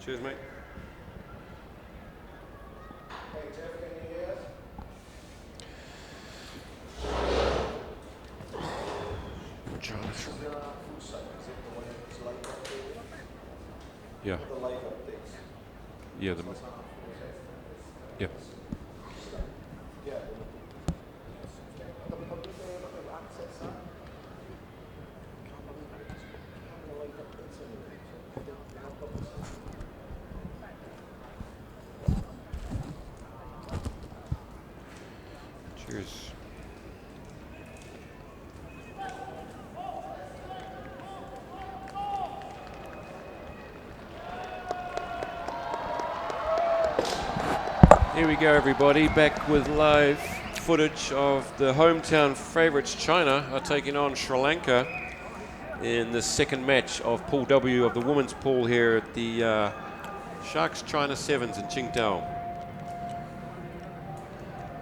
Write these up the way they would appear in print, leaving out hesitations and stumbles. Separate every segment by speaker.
Speaker 1: Cheers, mate. Yeah. Yeah. Yep. Cheers. Here we go, everybody, back with live footage of the hometown favourites China are taking on Sri Lanka in the second match of Pool W of the women's pool here at the Sharks China Sevens in Qingdao.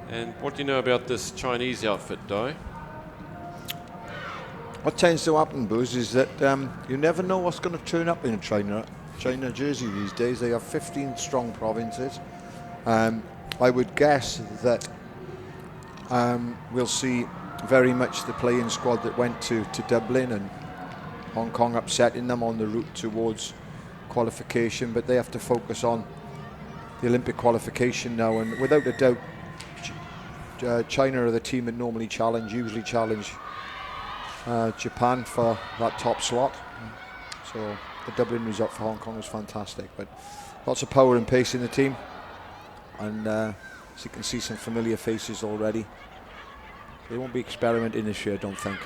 Speaker 1: And what do you know about this Chinese outfit, Dai?
Speaker 2: What tends to happen, Buzz, is that you never know what's going to turn up in a China jersey these days. They have 15 strong provinces. I would guess that we'll see very much the playing squad that went to Dublin and Hong Kong upsetting them on the route towards qualification, but they have to focus on the Olympic qualification now, and without a doubt China are the team that usually challenge Japan for that top slot. So the Dublin result for Hong Kong was fantastic, but lots of power and pace in the team, and as you can see, some familiar faces already. They won't be experimenting this year, I don't think.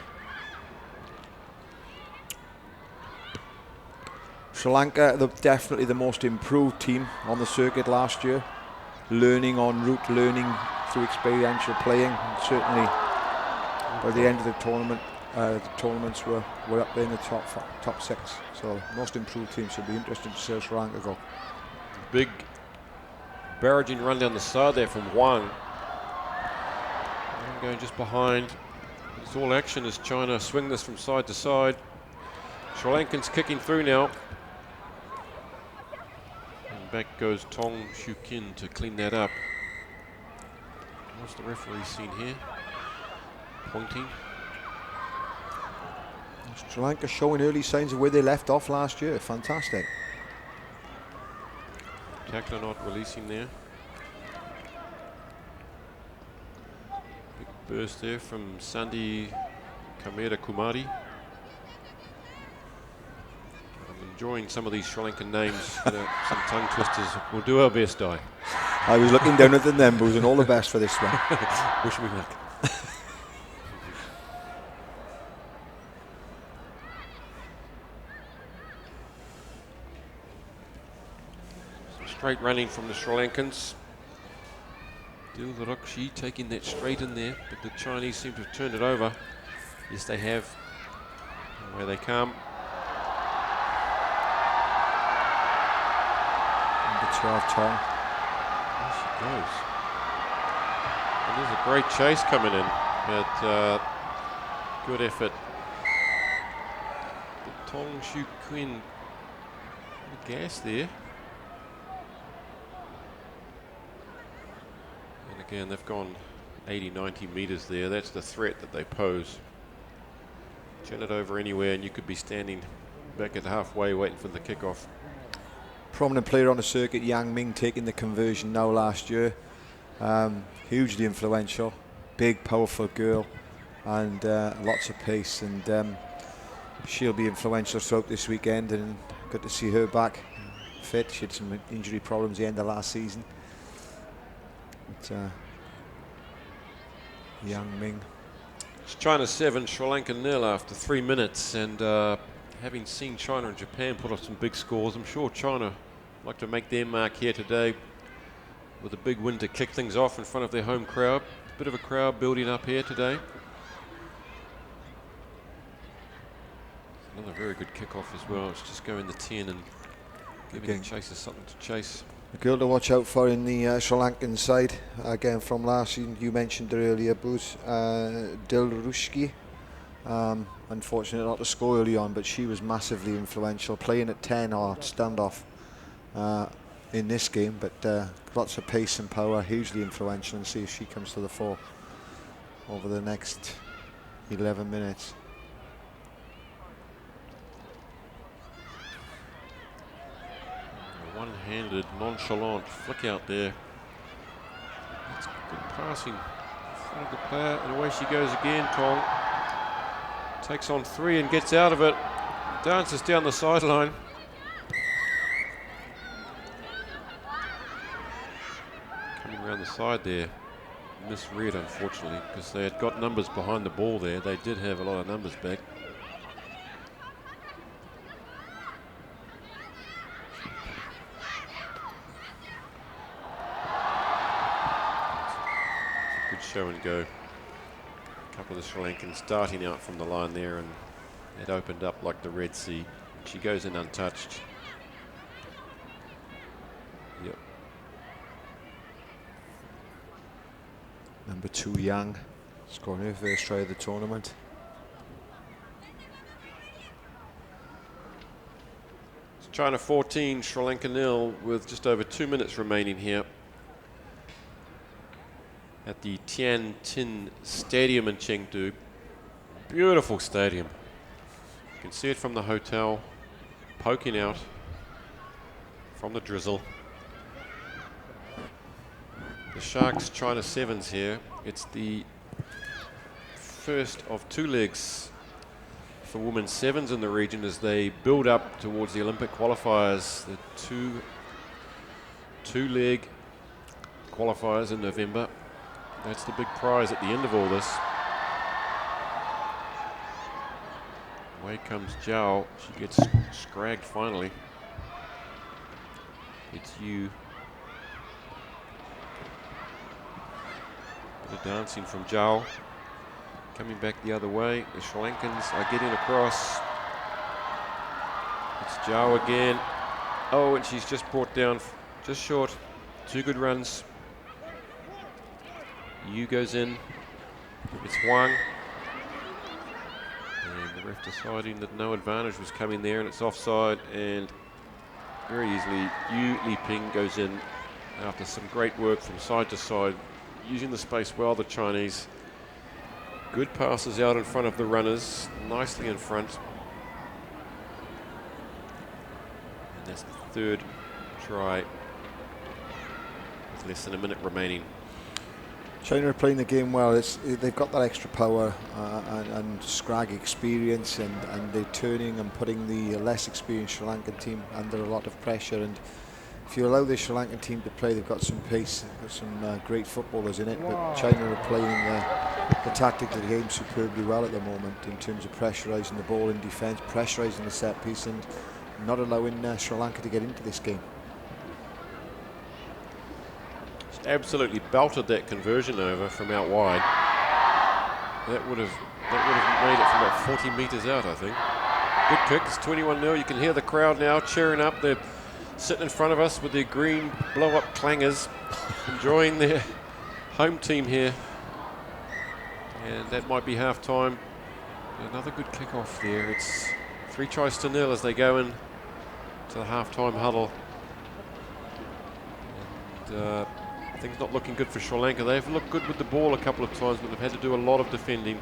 Speaker 2: Sri Lanka, definitely the most improved team on the circuit last year, learning en route, learning through experiential playing, and certainly by the end of the tournament, the tournaments were up there in the top six. So most improved team, so it'll be interesting to see how Sri Lanka go.
Speaker 1: Big barraging run down the side there from Wang. And going just behind. It's all action as China swing this from side to side. Sri Lankans kicking through now. And back goes Tong Shu Kin to clean that up. What's the referee seen here? Pointing.
Speaker 2: Sri Lanka showing early signs of where they left off last year. Fantastic.
Speaker 1: Tackler not releasing there. Big burst there from Sandi Kamera Kumari. I'm enjoying some of these Sri Lankan names, some tongue twisters. We'll do our best, Di.
Speaker 2: I was looking down at the numbers, and all the best for this one.
Speaker 1: Wish me luck. Straight running from the Sri Lankans. Dilrukshi taking that straight in there, but the Chinese seem to have turned it over. Yes, they have. And where they come.
Speaker 2: Number 12, Tong.
Speaker 1: There she goes. And there's a great chase coming in, but good effort. The Tong Shu Quinn, gas there. Again, they've gone 80, 90 metres there. That's the threat that they pose. Turn it over anywhere and you could be standing back at halfway waiting for the kickoff.
Speaker 2: Prominent player on the circuit, Yang Ming, taking the conversion now last year. Hugely influential, big, powerful girl, and lots of pace. And she'll be influential throughout this weekend, and good to see her back fit. She had some injury problems at the end of last season. But, Yang Ming.
Speaker 1: It's China 7, Sri Lanka 0 after 3 minutes, and having seen China and Japan put off some big scores, I'm sure China would like to make their mark here today with a big win to kick things off in front of their home crowd. A bit of a crowd building up here today. Another very good kickoff as well. It's just going the 10 and giving the chasers something to chase.
Speaker 2: A girl to watch out for in the Sri Lankan side, again from last season, you mentioned her earlier, Booz, Dilrukshi. Unfortunately not to score early on, but she was massively influential, playing at 10 or standoff in this game, but lots of pace and power, hugely influential, and see if she comes to the fore over the next 11 minutes.
Speaker 1: One-handed, nonchalant flick out there. That's good passing in front of the player, and away she goes again. Tong takes on 3 and gets out of it. Dances down the sideline. Coming around the side there. Misread, unfortunately, because they had got numbers behind the ball there. They did have a lot of numbers back. Good show and go. A couple of the Sri Lankans darting out from the line there, and it opened up like the Red Sea. She goes in untouched. Yep.
Speaker 2: Number 2 Yang scoring her first try of the tournament.
Speaker 1: It's China 14, Sri Lanka 0, with just over 2 minutes remaining here at the Tian Tin Stadium in Chengdu. Beautiful stadium. You can see it from the hotel, poking out from the drizzle. The Sharks China 7s here. It's the first of 2 legs for women's 7s in the region as they build up towards the Olympic qualifiers. The two-leg qualifiers in November. That's the big prize at the end of all this. Away comes Zhao. She gets scragged finally. It's you. Bit of dancing from Zhao. Coming back the other way. The Sri Lankans are getting across. It's Zhao again. Oh, and she's just brought down just short. 2 good runs. Yu goes in. It's Huang. And the ref deciding that no advantage was coming there, and it's offside, and very easily Yu Liping goes in after some great work from side to side, using the space well, the Chinese. Good passes out in front of the runners, nicely in front. And that's the 3rd try with less than a minute remaining.
Speaker 2: China are playing the game well. They've got that extra power and scrag experience, and they're turning and putting the less experienced Sri Lankan team under a lot of pressure. And if you allow the Sri Lankan team to play, they've got some pace, they've got some great footballers in it. But China are playing the tactical game superbly well at the moment in terms of pressurising the ball in defence, pressurising the set piece, and not allowing Sri Lanka to get into this game.
Speaker 1: Absolutely belted that conversion over from out wide. That would have made it from about 40 metres out, I think. Good kick. It's 21-0. You can hear the crowd now cheering up. They're sitting in front of us with their green blow-up clangers, enjoying their home team here. And that might be half-time. Another good kick-off there. It's 3-0 as they go in to the half-time huddle. And things not looking good for Sri Lanka. They've looked good with the ball a couple of times, but they've had to do a lot of defending.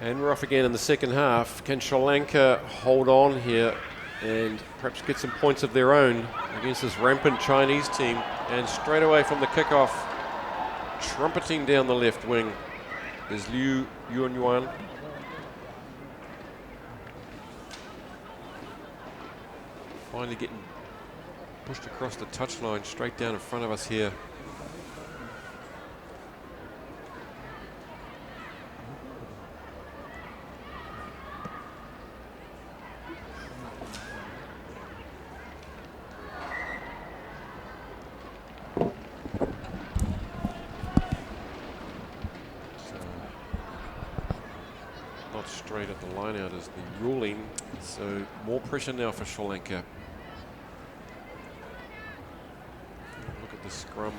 Speaker 1: And we're off again in the second half. Can Sri Lanka hold on here and perhaps get some points of their own against this rampant Chinese team? And straight away from the kickoff, trumpeting down the left wing is Liu Yuanyuan. Finally getting pushed across the touchline, straight down in front of us here. Not straight at the line out is the ruling, so more pressure now for Sri Lanka. Look at the scrum.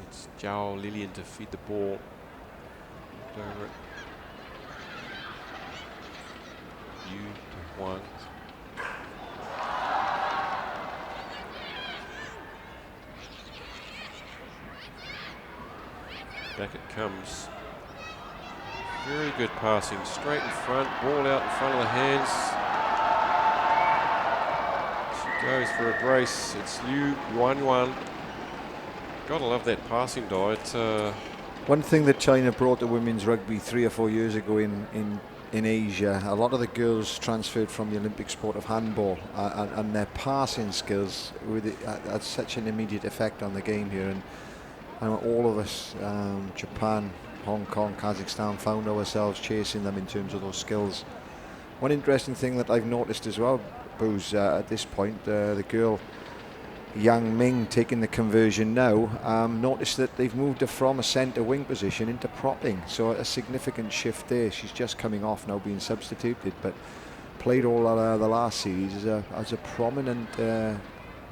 Speaker 1: It's Zhao Lilian to feed the ball. Over it. Yu to Huang. Back it comes. Very good passing, straight in front, ball out in front of the hands. She goes for a brace. It's Liu Yuanyuan. Gotta love that passing diet.
Speaker 2: One thing that China brought to women's rugby 3 or 4 years ago in Asia, a lot of the girls transferred from the Olympic sport of handball, and their passing skills had such an immediate effect on the game here. And all of us, Japan, Hong Kong, Kazakhstan, found ourselves chasing them in terms of those skills. One interesting thing that I've noticed as well, Booze, at this point, the girl Yang Ming taking the conversion now, noticed that they've moved her from a centre wing position into propping, so a significant shift there. She's just coming off now being substituted, but played all the last series as a prominent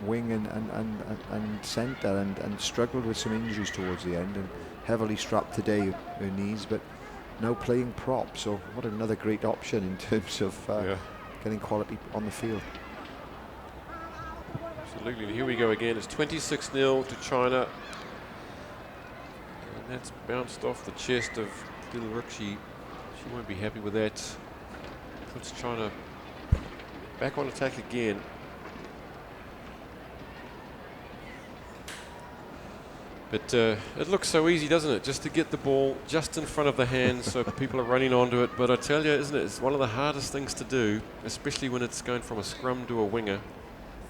Speaker 2: wing and centre, and struggled with some injuries towards the end, and heavily strapped today, her knees, but now playing prop. So what another great option in terms of getting quality on the field.
Speaker 1: Absolutely. Here we go again. It's 26-0 to China, and that's bounced off the chest of Dilrukshi. She won't be happy with that. Puts China back on attack again. But it looks so easy, doesn't it? Just to get the ball just in front of the hands so people are running onto it. But I tell you, isn't it? It's one of the hardest things to do, especially when it's going from a scrum to a winger.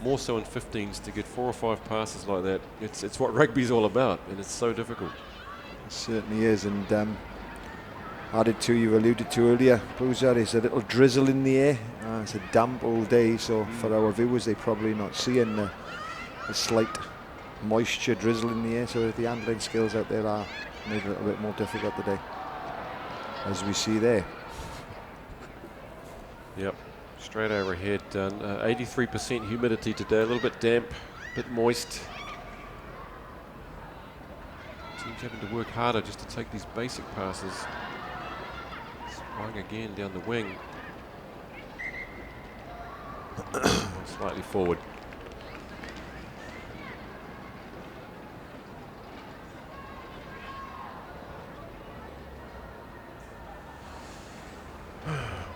Speaker 1: More so in 15s, to get 4 or 5 passes like that. It's what rugby's all about, and it's so difficult.
Speaker 2: It certainly is. And added to, you alluded to earlier, Boozer, is a little drizzle in the air. It's a damp all day, so for our viewers, they're probably not seeing the slight moisture drizzle in the air, so the handling skills out there are made a little bit more difficult today, as we see there.
Speaker 1: Yep, straight overhead done. 83% humidity today, a little bit damp, a bit moist. Teams having to work harder just to take these basic passes. Swung again down the wing. Slightly forward.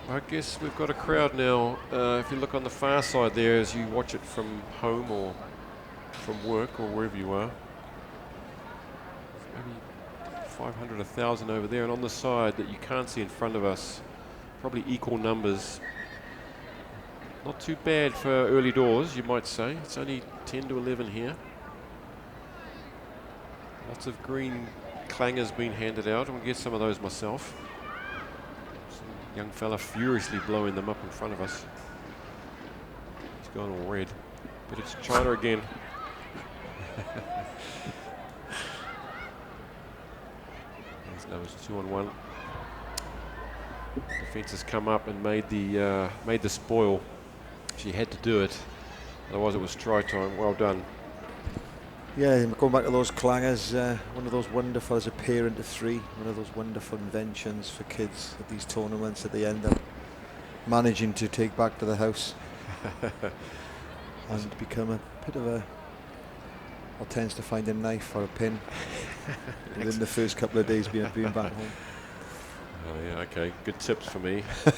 Speaker 1: I guess we've got a crowd now. If you look on the far side there as you watch it from home or from work or wherever you are. Maybe 500, 1,000 over there. And on the side that you can't see in front of us, probably equal numbers. Not too bad for early doors, you might say. It's only 10 to 11 here. Lots of green clangers being handed out. I'll get some of those myself. Young fella furiously blowing them up in front of us. He's gone all red. But it's China again. These numbers 2-on-1. Defence has come up and made the spoil. She had to do it, otherwise it was try time. Well done.
Speaker 2: Yeah, going back to those clangers, one of those wonderful, as a parent of three, one of those wonderful inventions for kids at these tournaments at the end of managing to take back to the house and become a bit of a, or tends to find a knife or a pin within the first couple of days being back home.
Speaker 1: Oh yeah, okay, good tips for me.
Speaker 2: At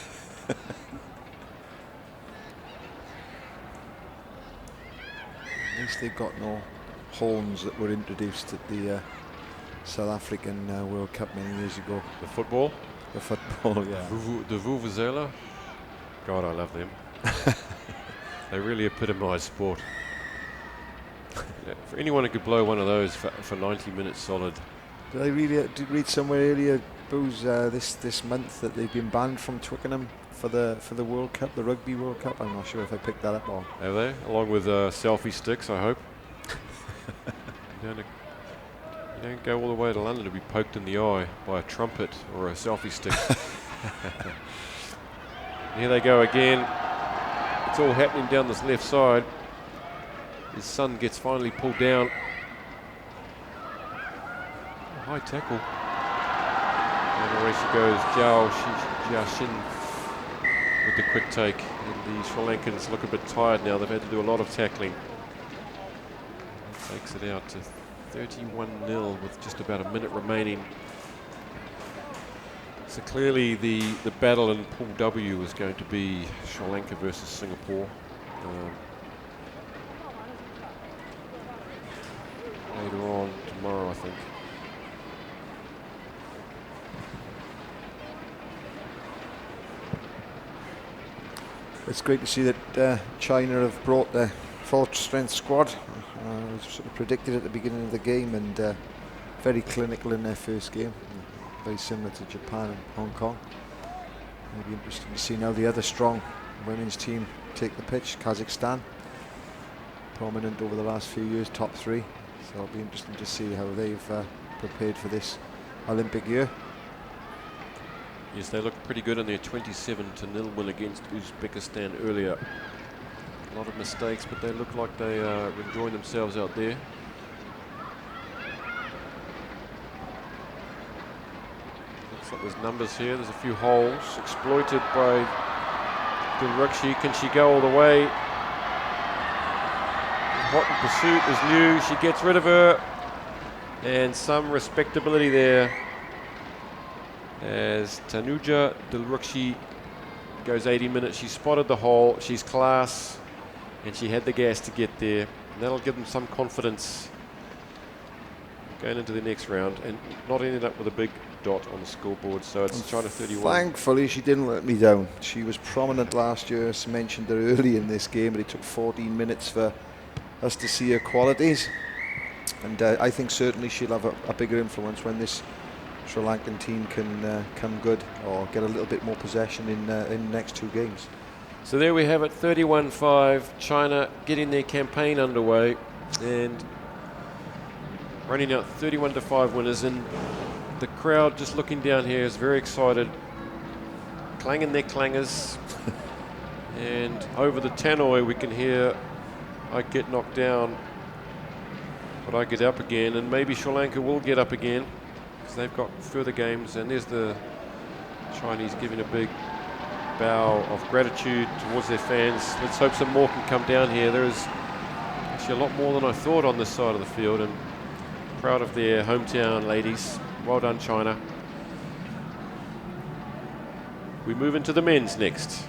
Speaker 2: least they got no horns that were introduced at the South African World Cup many years ago.
Speaker 1: The football?
Speaker 2: The football, yeah.
Speaker 1: The Vuvuzela? God, I love them. They really epitomise sport. Yeah, for anyone who could blow one of those for 90 minutes solid.
Speaker 2: Did I read somewhere earlier, Booze, this month that they've been banned from Twickenham for the World Cup, the Rugby World Cup? I'm not sure if I picked that up or.
Speaker 1: Have they? Along with selfie sticks, I hope. You don't go all the way to London to be poked in the eye by a trumpet or a selfie stick. Here they go again. It's all happening down this left side. His son gets finally pulled down. Oh, high tackle. And away she goes, Jia Shin with the quick take. And the Sri Lankans look a bit tired now. They've had to do a lot of tackling. Takes it out to 31-0 with just about a minute remaining. So clearly the battle in Pool W is going to be Sri Lanka versus Singapore. Later on tomorrow, I think.
Speaker 2: It's great to see that China have brought their full strength squad. It was sort of predicted at the beginning of the game, and very clinical in their first game. Very similar to Japan and Hong Kong. It'll be interesting to see now the other strong women's team take the pitch. Kazakhstan, prominent over the last few years, top three. So it'll be interesting to see how they've prepared for this Olympic year.
Speaker 1: Yes, they look pretty good in their 27-0 win against Uzbekistan earlier. A lot of mistakes, but they look like they are enjoying themselves out there. Looks like there's numbers here. There's a few holes exploited by Dilrukshi. Can she go all the way? Hot in pursuit is new. She gets rid of her, and some respectability there as Tanuja Dilrukshi goes 80 minutes. She spotted the hole. She's class. And she had the gas to get there. And that'll give them some confidence going into the next round, and not ending up with a big dot on the scoreboard. So it's China 31.
Speaker 2: Thankfully, she didn't let me down. She was prominent last year, as mentioned her early in this game, but it took 14 minutes for us to see her qualities. And I think certainly she'll have a bigger influence when this Sri Lankan team can come good or get a little bit more possession in the next two games.
Speaker 1: So there we have it, 31-5, China getting their campaign underway and running out 31-5 winners, and the crowd just looking down here is very excited, clanging their clangers, and over the tannoy we can hear I get knocked down, but I get up again, and maybe Sri Lanka will get up again because they've got further games. And there's the Chinese giving a big bow of gratitude towards their fans. Let's hope some more can come down here. There is actually a lot more than I thought on this side of the field, and proud of their hometown ladies. Well done, China. We move into the men's next.